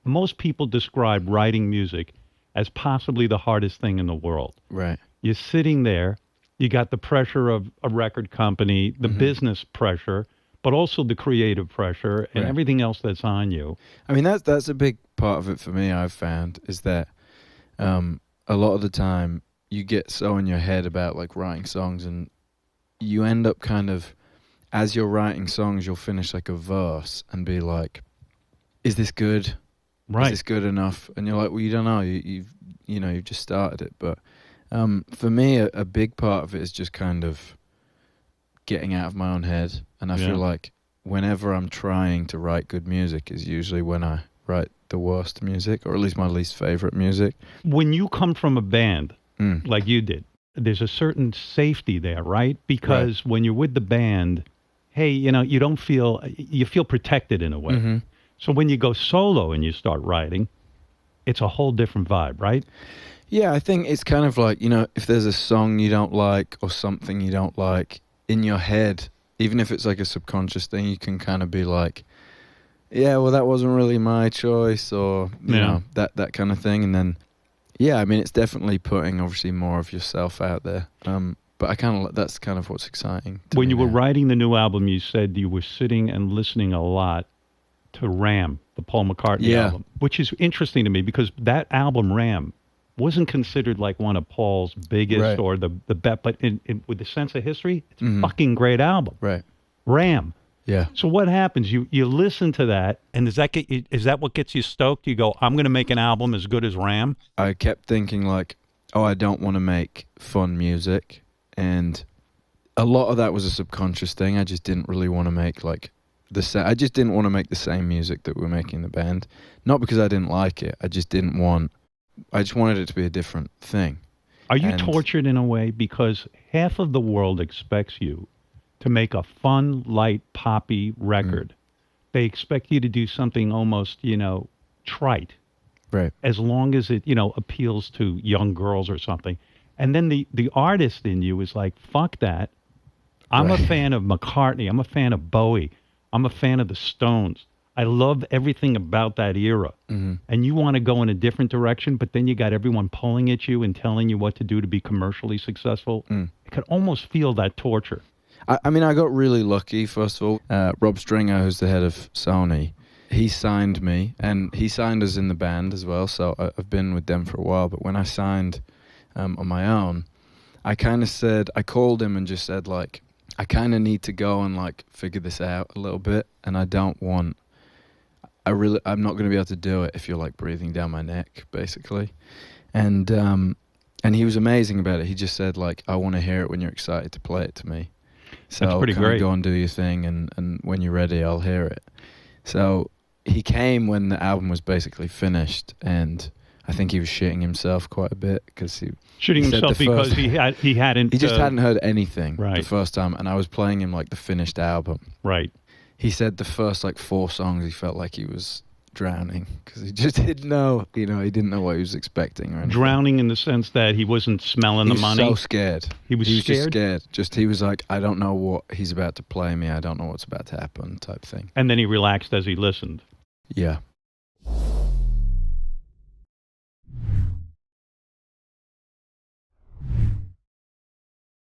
most people describe writing music as possibly the hardest thing in the world. Right. You're sitting there, you got the pressure of a record company, the business pressure, but also the creative pressure and everything else that's on you. I mean, that's a big part of it for me, I've found, is that a lot of the time you get so in your head about like writing songs, and you end up kind of, as you're writing songs, you'll finish like a verse and be like, is this good? Right. Is this good enough? And you're like, well, you don't know. You've just started it. But for me, a big part of it is just kind of getting out of my own head. And I feel like whenever I'm trying to write good music is usually when I write the worst music, or at least my least favorite music. When you come from a band like you did, there's a certain safety there, right? Because when you're with the band, hey, you don't feel, you feel protected in a way. Mm-hmm. So when you go solo and you start writing, it's a whole different vibe, right? Yeah, I think it's kind of like, if there's a song you don't like or something you don't like, in your head, even if it's like a subconscious thing, you can kind of be like, yeah, well, that wasn't really my choice, or, you know, that kind of thing. And then, I mean, it's definitely putting, obviously, more of yourself out there. But that's kind of what's exciting. When you were writing the new album, you said you were sitting and listening a lot to Ram, the Paul McCartney album, which is interesting to me because that album, Ram, wasn't considered like one of Paul's biggest or the best, but with the sense of history, it's a fucking great album. Right. Ram. Yeah. So what happens? You listen to that, and is that what gets you stoked? You go, I'm going to make an album as good as Ram? I kept thinking like, I don't want to make fun music, and a lot of that was a subconscious thing. I just didn't really want to make like I just didn't want to make the same music that we were making in the band. Not because I didn't like it. I just wanted it to be a different thing. Are you tortured in a way? Because half of the world expects you to make a fun, light, poppy record. They expect you to do something almost, trite. Right. As long as it, appeals to young girls or something. And then the artist in you is like, fuck that. I'm a fan of McCartney. I'm a fan of Bowie. I'm a fan of the Stones. I love everything about that era. Mm-hmm. And you want to go in a different direction, but then you got everyone pulling at you and telling you what to do to be commercially successful. I could almost feel that torture. I mean, I got really lucky, first of all. Rob Stringer, who's the head of Sony, he signed me, and he signed us in the band as well, so I've been with them for a while. But when I signed on my own, I kind of said, I called him and just said, like, I kind of need to go and, like, figure this out a little bit, and I'm not going to be able to do it if you're, like, breathing down my neck, basically. And he was amazing about it. He just said, like, I want to hear it when you're excited to play it to me. So that's pretty great. Go and do your thing, and when you're ready, I'll hear it. So he came when the album was basically finished, and I think he was shitting himself quite a bit because he just hadn't heard anything the first time, and I was playing him like the finished album. Right. He said the first like 4 songs he felt like he was drowning because he just didn't know, he didn't know what he was expecting or anything. Drowning in the sense that he wasn't smelling the money? He was so scared. He was scared? Just scared. He was like, I don't know what he's about to play me. I don't know what's about to happen type thing. And then he relaxed as he listened. Yeah.